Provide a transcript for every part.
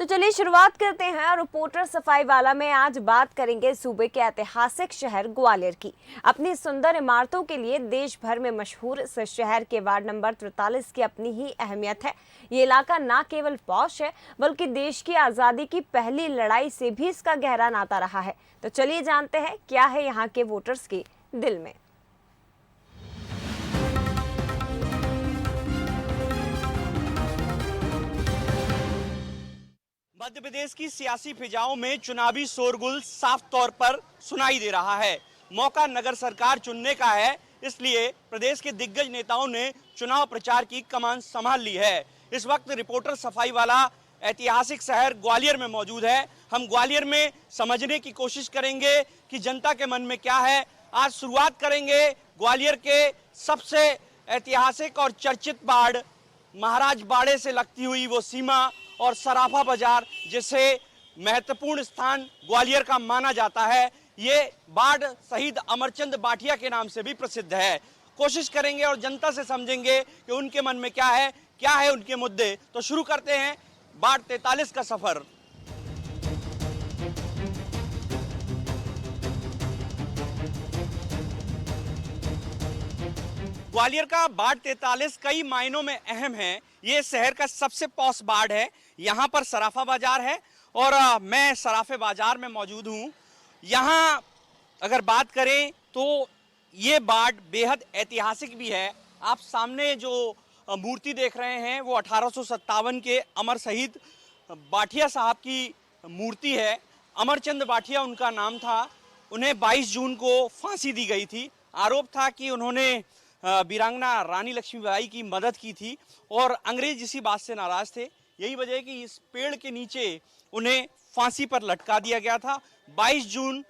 चलिए शुरुआत करते हैं रिपोर्टर सफाई वाला में। आज बात करेंगे सूबे के ऐतिहासिक शहर ग्वालियर की। अपनी सुंदर इमारतों के लिए देश भर में मशहूर इस शहर के वार्ड नंबर 43 की अपनी ही अहमियत है। ये इलाका ना केवल पॉश है बल्कि देश की आज़ादी की पहली लड़ाई से भी इसका गहरा नाता रहा है। तो चलिए जानते हैं क्या है यहाँ के वोटर्स के दिल में। मध्य प्रदेश की सियासी फिजाओं में चुनावी शोरगुल साफ तौर पर सुनाई दे रहा है। मौका नगर सरकार चुनने का है, इसलिए प्रदेश के दिग्गज नेताओं ने चुनाव प्रचार की कमान संभाल ली है। इस वक्त रिपोर्टर सफाई वाला ऐतिहासिक शहर ग्वालियर में मौजूद है। हम ग्वालियर में समझने की कोशिश करेंगे कि जनता के मन में क्या है। आज शुरुआत करेंगे ग्वालियर के सबसे ऐतिहासिक और चर्चित बाड़ महाराज बाड़े से लगती हुई वो सीमा और सराफा बाजार, जिसे महत्वपूर्ण स्थान ग्वालियर का माना जाता है। ये बाड़ शहीद अमरचंद बाठिया के नाम से भी प्रसिद्ध है। कोशिश करेंगे और जनता से समझेंगे कि उनके मन में क्या है उनके मुद्दे। तो शुरू करते हैं बाड़ 43 का सफर। ग्वालियर का बाड़ 43 कई मायनों में अहम है। ये शहर का सबसे पॉश बाड़ है। यहाँ पर सराफा बाजार है और मैं सराफे बाजार में मौजूद हूँ। यहाँ अगर बात करें तो ये बाड़ बेहद ऐतिहासिक भी है। आप सामने जो मूर्ति देख रहे हैं वो 1857 के अमर शहीद बाठिया साहब की मूर्ति है। अमरचंद बाठिया उनका नाम था। उन्हें 22 जून को फांसी दी गई थी। आरोप था कि उन्होंने वीरांगना रानी लक्ष्मीबाई की मदद की थी और अंग्रेज इसी बात से नाराज थे। यही वजह है कि इस पेड़ के नीचे उन्हें फांसी पर लटका दिया गया था। 22 जून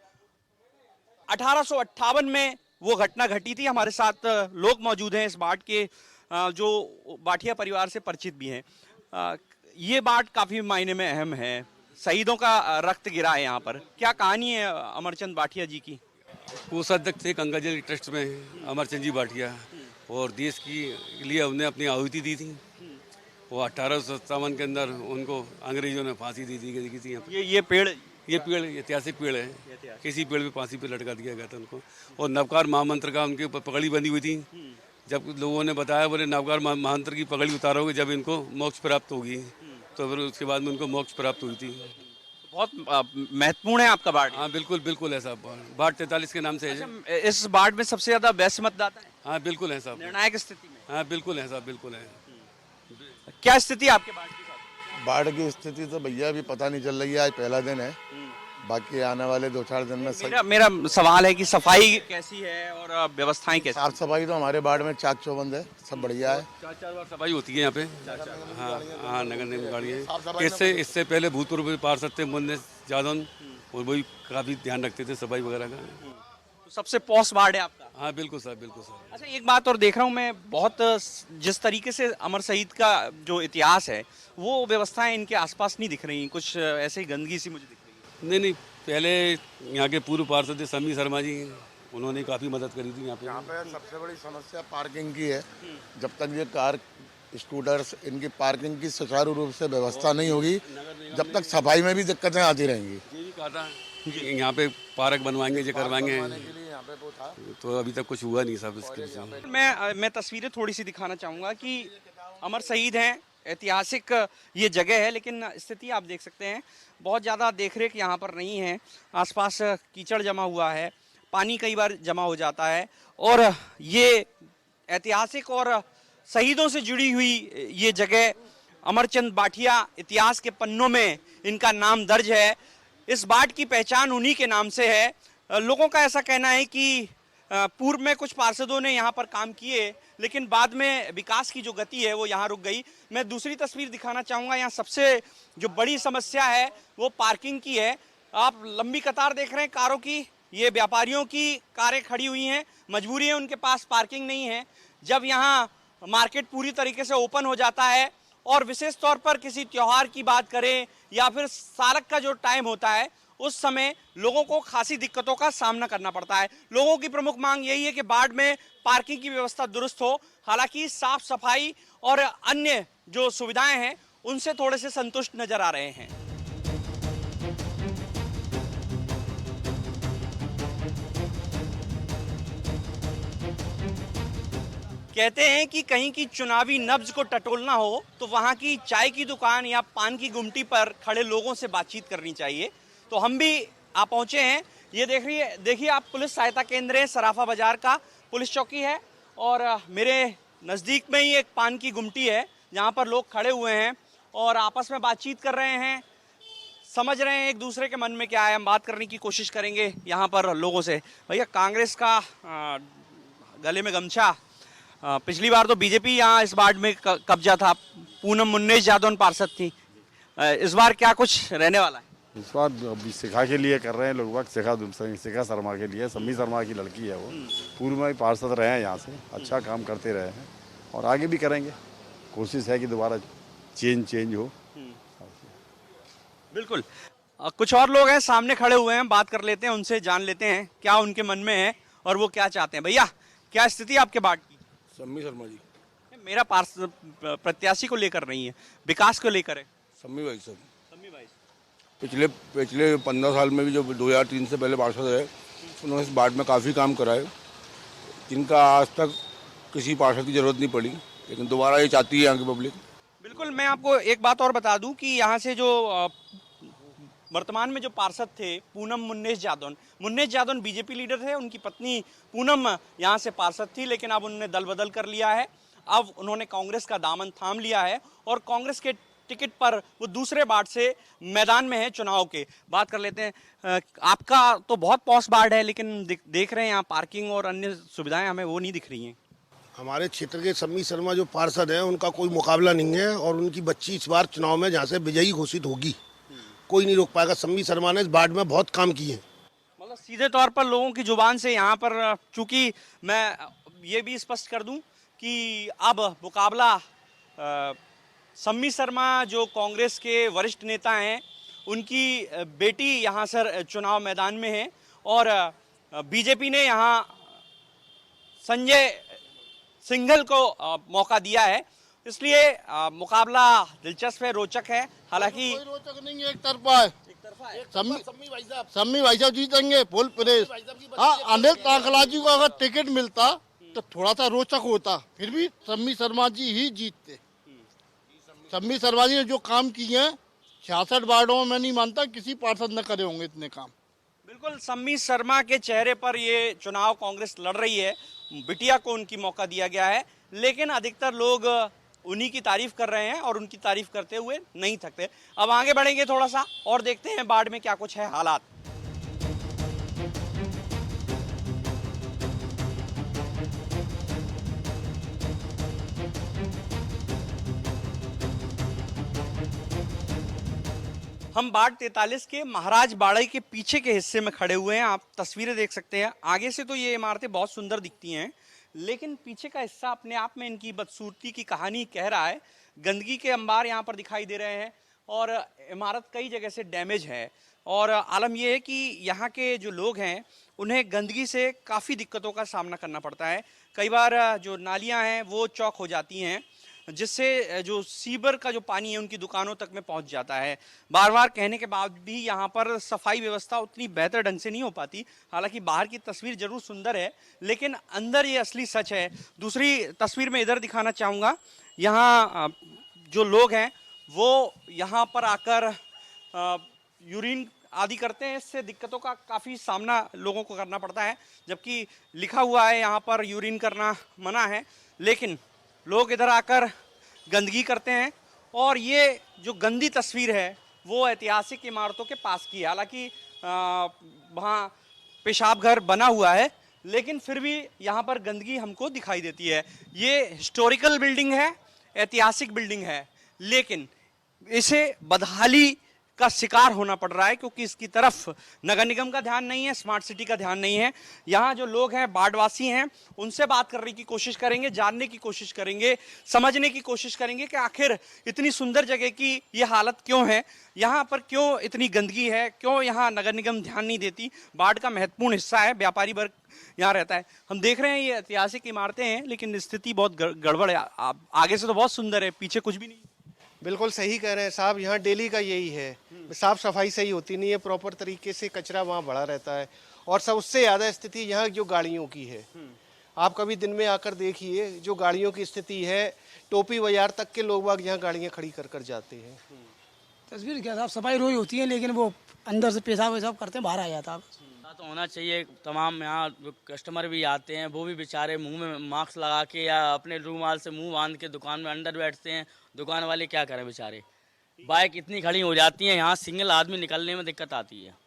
1858 में वो घटना घटी थी। हमारे साथ लोग मौजूद हैं इस बाड़ के जो बाठिया परिवार से परिचित भी हैं। ये बाड़ काफ़ी मायने में अहम है। शहीदों का रक्त गिरा है यहाँ पर। क्या कहानी है अमरचंद बाठिया जी की? कोषाध्यक्ष थे गंगाजल ट्रस्ट में अमरचंद जी बाठिया, और देश के लिए उन्हें अपनी आहुति दी थी। वो 1857 के अंदर उनको अंग्रेजों ने फांसी दी थी। ये पेड़ ऐतिहासिक पेड़ है। किसी पेड़ पे फांसी पे लटका दिया गया था उनको। और नवकार महामंत्र का उनके ऊपर पगड़ी बंधी हुई थी। जब लोगों ने बताया बोले नवकार महामंत्र की पगड़ी उतारोगे जब इनको मोक्ष प्राप्त होगी, तो फिर उसके बाद में उनको मोक्ष प्राप्त हुई थी। बहुत महत्वपूर्ण है आपका बाड़। हाँ बिल्कुल है साहब। बाड़ 43 के नाम से है। अच्छा, इस बाड़ में सबसे ज्यादा वैश्य मतदाता है? हाँ बिल्कुल है साहब। निर्णायक स्थिति में? हाँ बिल्कुल है साहब, बिल्कुल है। क्या स्थिति आपके बाड़ की साहब? बाढ़ की स्थिति तो भैया अभी पता नहीं चल रही है। आज पहला दिन है, बाकी आने वाले 2-4 दिन में मेरा सवाल है कि सफाई कैसी है और व्यवस्थाएं कैसी? साफ सफाई तो हमारे बाढ़ में चाक चौबंद है, सब बढ़िया है। 4 बार सफाई होती है यहाँ पे। हाँ नगर निगम गाड़ी है। इससे पहले भूतपूर्व पार्षद थे मुन्ने जादौन, और वही काफी ध्यान रखते थे सफाई वगैरह का। तो सबसे पॉश बाड़ है आपका? हाँ बिल्कुल सर, बिल्कुल सर। अच्छा, एक बात और देख रहा हूँ मैं, बहुत जिस तरीके से अमर शहीद का जो इतिहास है वो व्यवस्थाएं इनके आसपास नहीं दिख रही। कुछ ऐसे ही गंदगी सी मुझे दिख रही है। नहीं, पहले यहाँ के पूर्व पार्षद थे समी शर्मा जी, उन्होंने काफी मदद करी थी यहाँ पे। यहाँ पे सबसे बड़ी समस्या पार्किंग की है। जब तक ये कार स्कूटर्स इनकी पार्किंग की सुचारू रूप से व्यवस्था नहीं होगी, जब तक सफाई में भी दिक्कतें आती रहेंगी। ये भी कहा था यहाँ पे पार्क बनवाएंगे, जो करवाएंगे, तो अभी तक कुछ हुआ नहीं साहब इसके लिए। मैं तस्वीरें थोड़ी सी दिखाना चाहूँगा कि अमर शहीद हैं, ऐतिहासिक ये जगह है, लेकिन स्थिति आप देख सकते हैं बहुत ज़्यादा देखरेख यहाँ पर नहीं है। आसपास कीचड़ जमा हुआ है, पानी कई बार जमा हो जाता है, और ये ऐतिहासिक और शहीदों से जुड़ी हुई ये जगह अमरचंद बाठिया, इतिहास के पन्नों में इनका नाम दर्ज है। इस बाड़ की पहचान उन्हीं के नाम से है। लोगों का ऐसा कहना है कि पूर्व में कुछ पार्षदों ने यहाँ पर काम किए, लेकिन बाद में विकास की जो गति है वो यहाँ रुक गई। मैं दूसरी तस्वीर दिखाना चाहूँगा। यहाँ सबसे जो बड़ी समस्या है वो पार्किंग की है। आप लंबी कतार देख रहे हैं कारों की। ये व्यापारियों की कारें खड़ी हुई हैं, मजबूरी है, उनके पास पार्किंग नहीं है। जब यहाँ मार्केट पूरी तरीके से ओपन हो जाता है और विशेष तौर पर किसी त्यौहार की बात करें या फिर सालक का जो टाइम होता है, उस समय लोगों को खासी दिक्कतों का सामना करना पड़ता है। लोगों की प्रमुख मांग यही है कि बाड़ में पार्किंग की व्यवस्था दुरुस्त हो। हालांकि साफ सफाई और अन्य जो सुविधाएं हैं उनसे थोड़े से संतुष्ट नजर आ रहे हैं। कहते हैं कि कहीं की चुनावी नब्ज को टटोलना हो तो वहां की चाय की दुकान या पान की गुमटी पर खड़े लोगों से बातचीत करनी चाहिए। तो हम भी आ पहुंचे हैं। ये देखिए आप, पुलिस सहायता केंद्र है, सराफा बाजार का पुलिस चौकी है और मेरे नज़दीक में ही एक पान की गुमटी है जहां पर लोग खड़े हुए हैं और आपस में बातचीत कर रहे हैं, समझ रहे हैं एक दूसरे के मन में क्या है। हम बात करने की कोशिश करेंगे यहाँ पर लोगों से। भैया, कांग्रेस का गले में गमछा, पिछली बार तो बीजेपी यहाँ इस वार्ड में कब्जा था, पूनम मुन्नेश जादौन पार्षद थी, इस बार क्या कुछ रहने वाला है? इस बार अभी शिखा के लिए कर रहे हैं लोग, शिखा शर्मा के लिए, सम्मी शर्मा की लड़की है वो, पूर्व में पार्षद रहे हैं यहाँ से, अच्छा काम करते रहे हैं और आगे भी करेंगे। कोशिश है कि दोबारा चेंज हो। बिल्कुल। कुछ और लोग हैं सामने खड़े हुए हैं, बात कर लेते हैं उनसे, जान लेते हैं क्या उनके मन में है और वो क्या चाहते हैं। भैया, क्या स्थिति आपके वार्ड की? सम्मी शर्मा जी। मेरा प्रत्याशी को लेकर नहीं है, विकास को लेकर है। सम्मी भाई साहब सम्मी भाई, पिछले 15 साल में भी जो 2003 से पहले पार्षद है, उन्होंने इस वार्ड में काफ़ी काम करा है, जिनका आज तक किसी पार्षद की जरूरत नहीं पड़ी, लेकिन दोबारा ये चाहती है यहाँ की पब्लिक। बिल्कुल। मैं आपको एक बात और बता दूं कि यहाँ से जो वर्तमान में जो पार्षद थे पूनम मुन्नेश जादौन बीजेपी लीडर थे, उनकी पत्नी पूनम यहाँ से पार्षद थी, लेकिन अब उन्होंने दल बदल कर लिया है। अब उन्होंने कांग्रेस का दामन थाम लिया है और कांग्रेस के टिकट पर वो दूसरे वार्ड से मैदान में है चुनाव के। बात कर लेते हैं। आपका तो बहुत पॉश वार्ड है, लेकिन देख रहे हैं यहाँ पार्किंग और अन्य सुविधाएं हमें वो नहीं दिख रही हैं। हमारे क्षेत्र के सम्मी शर्मा जो पार्षद हैं, उनका कोई मुकाबला नहीं है और उनकी बच्ची इस बार चुनाव में जहाँ से विजयी घोषित होगी, कोई नहीं रोक पाएगा। सम्मी शर्मा ने इस वार्ड में बहुत काम किए हैं। मतलब सीधे तौर पर लोगों की जुबान से यहाँ पर, चूंकि मैं ये भी स्पष्ट कर दूं कि अब मुकाबला सम्मी शर्मा जो कांग्रेस के वरिष्ठ नेता हैं, उनकी बेटी यहाँ से चुनाव मैदान में है और बीजेपी ने यहाँ संजय सिंघल को मौका दिया है, इसलिए मुकाबला दिलचस्प है, रोचक है। हालांकि कोई रोचक नहीं है, एक तरफा है। सम्मी भाई साहब जीतेंगे, फुल प्रेस। हाँ, अनिल तांकला जी को अगर टिकट मिलता तो थोड़ा सा रोचक होता, फिर भी सम्मी शर्मा जी ही जीतते। सम्मी शर्मा जी ने जो काम किए हैं 66 वार्डों में, मैं नहीं मानता किसी पार्षद न करे होंगे इतने काम। बिल्कुल, सम्मी शर्मा के चेहरे पर ये चुनाव कांग्रेस लड़ रही है, बिटिया को उनकी मौका दिया गया है, लेकिन अधिकतर लोग उन्हीं की तारीफ कर रहे हैं और उनकी तारीफ करते हुए नहीं थकते। अब आगे बढ़ेंगे थोड़ा सा और देखते हैं वार्ड में क्या कुछ है हालात। हम वार्ड 43 के महाराज बाड़े के पीछे के हिस्से में खड़े हुए हैं। आप तस्वीरें देख सकते हैं। आगे से तो ये इमारतें बहुत सुंदर दिखती हैं, लेकिन पीछे का हिस्सा अपने आप में इनकी बदसूरती की कहानी कह रहा है। गंदगी के अंबार यहाँ पर दिखाई दे रहे हैं और इमारत कई जगह से डैमेज है और आलम यह है कि यहाँ के जो लोग हैं उन्हें गंदगी से काफ़ी दिक्कतों का सामना करना पड़ता है। कई बार जो नालियाँ हैं वो चौक हो जाती हैं, जिससे जो सीवर का जो पानी है उनकी दुकानों तक में पहुंच जाता है। बार बार कहने के बाद भी यहाँ पर सफाई व्यवस्था उतनी बेहतर ढंग से नहीं हो पाती। हालांकि बाहर की तस्वीर जरूर सुंदर है, लेकिन अंदर ये असली सच है। दूसरी तस्वीर में इधर दिखाना चाहूँगा, यहाँ जो लोग हैं वो यहाँ पर आकर यूरिन आदि करते हैं, इससे दिक्कतों का काफ़ी सामना लोगों को करना पड़ता है। जबकि लिखा हुआ है यहाँ पर यूरिन करना मना है, लेकिन लोग इधर आकर गंदगी करते हैं और ये जो गंदी तस्वीर है वो ऐतिहासिक इमारतों के पास की है। हालांकि वहाँ पेशाब घर बना हुआ है, लेकिन फिर भी यहाँ पर गंदगी हमको दिखाई देती है। ये हिस्टोरिकल बिल्डिंग है, ऐतिहासिक बिल्डिंग है, लेकिन इसे बदहाली का शिकार होना पड़ रहा है क्योंकि इसकी तरफ नगर निगम का ध्यान नहीं है, स्मार्ट सिटी का ध्यान नहीं है। यहाँ जो लोग हैं, वार्डवासी हैं, उनसे बात करने की कोशिश करेंगे, जानने की कोशिश करेंगे, समझने की कोशिश करेंगे कि आखिर इतनी सुंदर जगह की ये हालत क्यों है, यहाँ पर क्यों इतनी गंदगी है, क्यों यहाँ नगर निगम ध्यान नहीं देती। वार्ड का महत्वपूर्ण हिस्सा है, व्यापारी वर्ग यहाँ रहता है। हम देख रहे हैं ये ऐतिहासिक इमारतें हैं, लेकिन स्थिति बहुत गड़बड़ है। आगे से तो बहुत सुंदर है, पीछे कुछ भी नहीं। बिल्कुल सही कह रहे हैं साहब, यहाँ डेली का यही है, साफ सफाई सही होती नहीं है, प्रॉपर तरीके से कचरा वहाँ भरा रहता है और सब उससे ज़्यादा स्थिति यहाँ जो गाड़ियों की है। आप कभी दिन में आकर देखिए जो गाड़ियों की स्थिति है, टोपी बाजार तक के लोग बाग यहाँ गाड़ियाँ खड़ी कर कर जाते हैं। तस्वीर क्या साहब, सफाई रोज होती है लेकिन वो अंदर से पेशाब वेशाब करते हैं, बाहर आ जाता है। तो होना चाहिए, तमाम यहाँ कस्टमर भी आते हैं, वो भी बेचारे मुंह में मास्क लगा के या अपने रूमाल से मुंह बांध के दुकान में अंदर बैठते हैं। दुकान वाले क्या करें बेचारे, बाइक इतनी खड़ी हो जाती है, यहाँ सिंगल आदमी निकलने में दिक्कत आती है।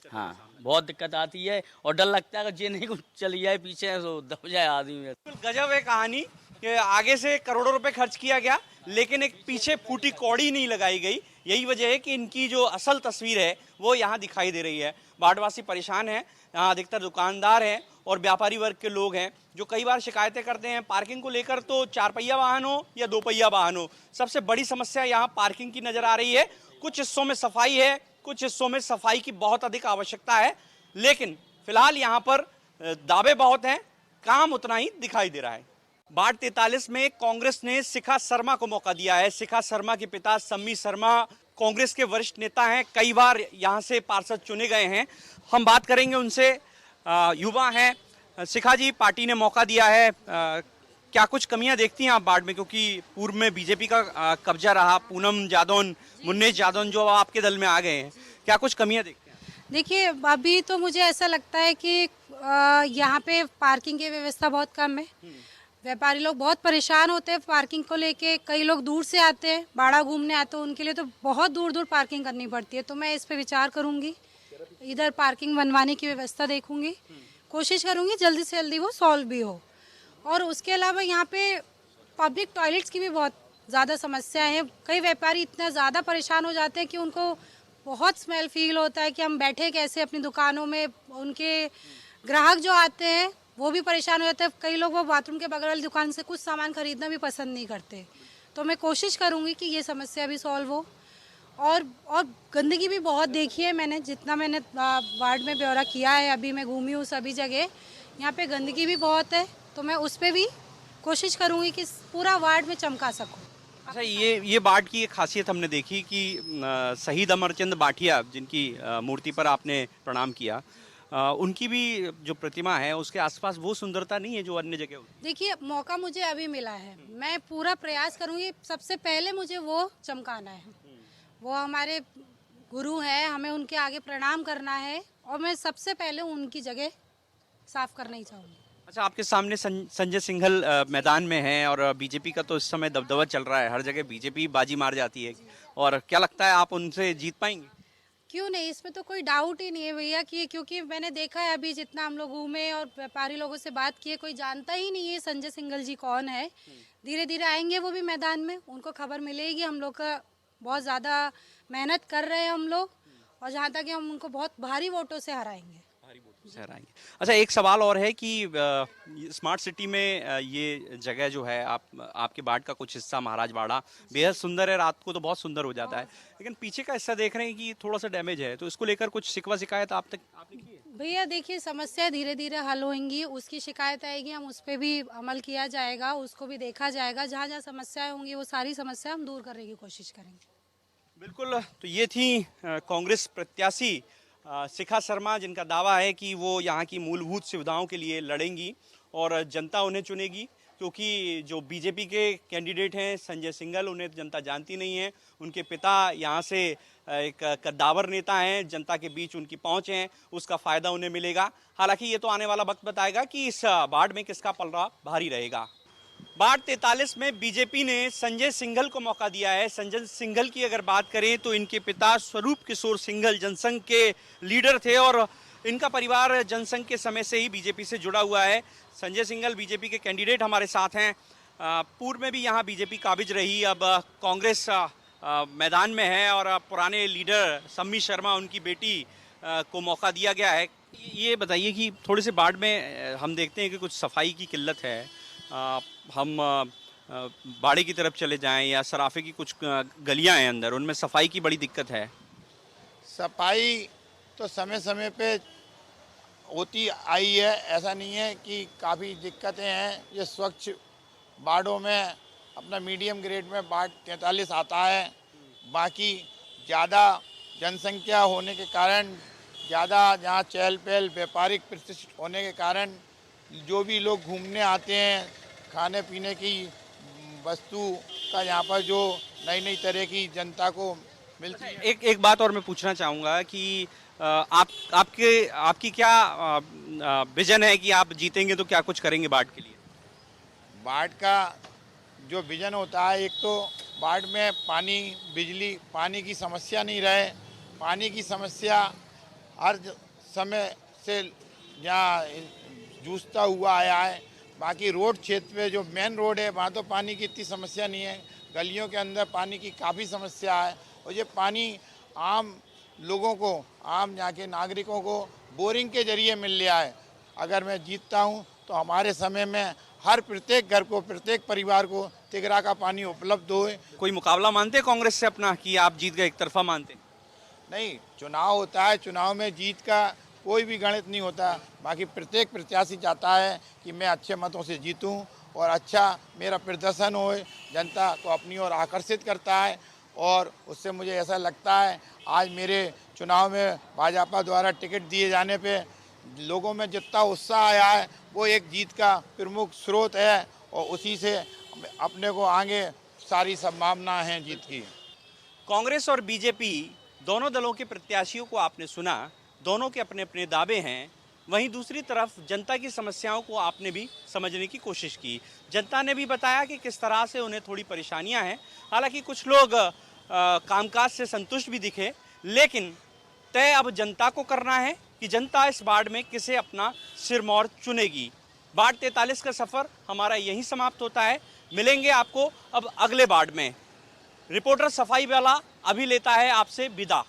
हाँ, बहुत दिक्कत आती है और डर लगता है कि जे नहीं कुछ चली जाए पीछे तो दब जाए आदमी। गजब है कहानी कि आगे से करोड़ों रुपए खर्च किया गया लेकिन एक पीछे फूटी कौड़ी नहीं लगाई गई। यही वजह है कि इनकी जो असल तस्वीर है वो यहाँ दिखाई दे रही है। बाढ़वासी परेशान हैं, यहाँ अधिकतर दुकानदार हैं और व्यापारी वर्ग के लोग हैं जो कई बार शिकायतें करते हैं पार्किंग को लेकर। तो 4 पहिया वाहन हो या 2 पहिया वाहन हो, सबसे बड़ी समस्या यहाँ पार्किंग की नजर आ रही है। कुछ हिस्सों में सफाई है, कुछ हिस्सों में सफाई की बहुत अधिक आवश्यकता है, लेकिन फिलहाल यहाँ पर दावे बहुत हैं, काम उतना ही दिखाई दे रहा है। वार्ड 43 में कांग्रेस ने शिखा शर्मा को मौका दिया है। शिखा शर्मा के पिता सम्मी शर्मा कांग्रेस के वरिष्ठ नेता हैं, कई बार यहाँ से पार्षद चुने गए हैं। हम बात करेंगे उनसे, युवा हैं। शिखा जी, पार्टी ने मौका दिया है, क्या कुछ कमियां देखती हैं आप वार्ड में, क्योंकि पूर्व में बीजेपी का कब्जा रहा, पूनम जादौन, मुन्नेश जादौन जो आपके दल में आ गए हैं, क्या कुछ कमियां देखते हैं? देखिए, अभी तो मुझे ऐसा लगता है कि यहाँ पे पार्किंग की व्यवस्था बहुत कम है। व्यापारी लोग बहुत परेशान होते हैं पार्किंग को लेके। कई लोग दूर से आते हैं, बाड़ा घूमने आते हैं, उनके लिए तो बहुत दूर दूर पार्किंग करनी पड़ती है। तो मैं इस पे विचार करूंगी, इधर पार्किंग बनवाने की व्यवस्था देखूंगी, कोशिश करूंगी जल्दी से जल्दी वो सॉल्व भी हो। और उसके अलावा यहाँ पे पब्लिक टॉयलेट्स की भी बहुत ज़्यादा समस्या है। कई व्यापारी इतना ज़्यादा परेशान हो जाते हैं कि उनको बहुत स्मेल फील होता है कि हम बैठे कैसे अपनी दुकानों में। उनके ग्राहक जो आते हैं वो भी परेशान हो जाते हैं। कई लोग वो बाथरूम के बगल वाली दुकान से कुछ सामान खरीदना भी पसंद नहीं करते। तो मैं कोशिश करूँगी कि ये समस्या भी सॉल्व हो। और गंदगी भी बहुत देखी है मैंने, जितना मैंने वार्ड में ब्यौरा किया है, अभी मैं घूमी हूँ सभी जगह, यहाँ पे गंदगी भी बहुत है। तो मैं उस पर भी कोशिश करूँगी कि पूरा वार्ड में चमका सकूँ। अच्छा, ये वार्ड की एक खासियत हमने देखी कि शहीद अमरचंद बाठिया, जिनकी मूर्ति पर आपने प्रणाम किया, उनकी भी जो प्रतिमा है उसके आसपास वो सुंदरता नहीं है जो अन्य जगह होती है। देखिए, मौका मुझे अभी मिला है, मैं पूरा प्रयास करूँगी। सबसे पहले मुझे वो चमकाना है। वो हमारे गुरु हैं, हमें उनके आगे प्रणाम करना है और मैं सबसे पहले उनकी जगह साफ करना ही चाहूँगी। अच्छा, आपके सामने संजय सिंघल मैदान में हैं और बीजेपी का तो इस समय दबदबा चल रहा है, हर जगह बीजेपी बाजी मार जाती है, और क्या लगता है आप उनसे जीत पाएंगे? क्यों नहीं, इसमें तो कोई डाउट ही नहीं है भैया कि, क्योंकि मैंने देखा है अभी जितना हम लोग घूमे और व्यापारी लोगों से बात किए, कोई जानता ही नहीं है संजय सिंघल जी कौन है। धीरे धीरे आएंगे वो भी मैदान में, उनको खबर मिलेगी। हम लोग का बहुत ज़्यादा मेहनत कर रहे हैं हम लोग, और जहाँ तक हम उनको बहुत भारी वोटों से हराएंगे। अच्छा, एक सवाल और है कि स्मार्ट सिटी में ये जगह जो है, आपके वार्ड का कुछ हिस्सा महाराजवाड़ा बेहद सुंदर है, रात को तो बहुत सुंदर हो जाता है, लेकिन पीछे का हिस्सा देख रहे हैं कि थोड़ा सा डैमेज है, तो इसको लेकर कुछ शिकवा शिकायत आपने की है? भैया देखिए, समस्या धीरे धीरे हल होंगी, उसकी शिकायत आएगी, हम उस पर भी अमल किया जाएगा, उसको भी देखा जाएगा। जहाँ जहाँ समस्याएं होंगी वो सारी समस्या हम दूर करने की कोशिश करेंगे। बिल्कुल, तो ये थी कांग्रेस प्रत्याशी शिखा शर्मा, जिनका दावा है कि वो यहाँ की मूलभूत सुविधाओं के लिए लड़ेंगी और जनता उन्हें चुनेगी, क्योंकि जो बीजेपी के कैंडिडेट हैं संजय सिंघल, उन्हें जनता जानती नहीं है। उनके पिता यहाँ से एक कद्दावर नेता हैं, जनता के बीच उनकी पहुँच है, उसका फ़ायदा उन्हें मिलेगा। हालांकि ये तो आने वाला वक्त बताएगा कि इस वार्ड में किसका पलड़ा भारी रहेगा। वार्ड 43 में बीजेपी ने संजय सिंघल को मौका दिया है। संजय सिंघल की अगर बात करें तो इनके पिता स्वरूप किशोर सिंघल जनसंघ के लीडर थे और इनका परिवार जनसंघ के समय से ही बीजेपी से जुड़ा हुआ है। संजय सिंघल बीजेपी के कैंडिडेट हमारे साथ हैं। पूर्व में भी यहाँ बीजेपी काबिज रही, अब कांग्रेस मैदान में है और पुराने लीडर सम्मी शर्मा, उनकी बेटी को मौका दिया गया है। ये बताइए कि थोड़े से वार्ड में हम देखते हैं कि कुछ सफाई की किल्लत है। हम बाड़े की तरफ चले जाएं या सराफे की कुछ गलियां हैं अंदर, उनमें सफाई की बड़ी दिक्कत है। सफाई तो समय समय पे होती आई है, ऐसा नहीं है कि काफ़ी दिक्कतें हैं। ये स्वच्छ वार्डों में अपना मीडियम ग्रेड में वार्ड 43 आता है। बाकी ज़्यादा जनसंख्या होने के कारण, ज़्यादा जहाँ चहल पहल व्यापारिक प्रतिष्ठित होने के कारण जो भी लोग घूमने आते हैं, खाने पीने की वस्तु का यहाँ पर जो नई नई तरह की जनता को मिलती है। एक बात और मैं पूछना चाहूँगा कि आपकी क्या विजन है कि आप जीतेंगे तो क्या कुछ करेंगे बाढ़ के लिए? बाढ़ का जो विजन होता है, एक तो बाढ़ में पानी, बिजली, पानी की समस्या नहीं रहे। पानी की समस्या हर समय से यहाँ जूझता हुआ आया है। बाकी रोड क्षेत्र में जो मेन रोड है वहाँ तो पानी की इतनी समस्या नहीं है, गलियों के अंदर पानी की काफ़ी समस्या है। और ये पानी आम लोगों को, आम यहाँ के नागरिकों को बोरिंग के जरिए मिल रहा है। अगर मैं जीतता हूँ तो हमारे समय में हर प्रत्येक घर को, प्रत्येक परिवार को तिगरा का पानी उपलब्ध होए। कोई मुकाबला मानते हैं कांग्रेस से अपना कि आप जीत गए, एक तरफा मानते हैं? नहीं, चुनाव होता है, चुनाव में जीत का कोई भी गणित नहीं होता। बाकी प्रत्येक प्रत्याशी चाहता है कि मैं अच्छे मतों से जीतूं और अच्छा मेरा प्रदर्शन होए, जनता को अपनी ओर आकर्षित करता है। और उससे मुझे ऐसा लगता है आज मेरे चुनाव में भाजपा द्वारा टिकट दिए जाने पे लोगों में जितना उत्साह आया है वो एक जीत का प्रमुख स्रोत है और उसी से अपने को आगे सारी संभावना है जीत की। कांग्रेस और बीजेपी दोनों दलों के प्रत्याशियों को आपने सुना, दोनों के अपने अपने दावे हैं। वहीं दूसरी तरफ जनता की समस्याओं को आपने भी समझने की कोशिश की। जनता ने भी बताया कि किस तरह से उन्हें थोड़ी परेशानियां हैं। हालांकि कुछ लोग कामकाज से संतुष्ट भी दिखे, लेकिन तय अब जनता को करना है कि जनता इस बाढ़ में किसे अपना सिरमौर चुनेगी। बाढ़ 43 का सफ़र हमारा यहीं समाप्त होता है। मिलेंगे आपको अब अगले बाढ़ में। रिपोर्टर सफाई वाला अभी लेता है आपसे विदा।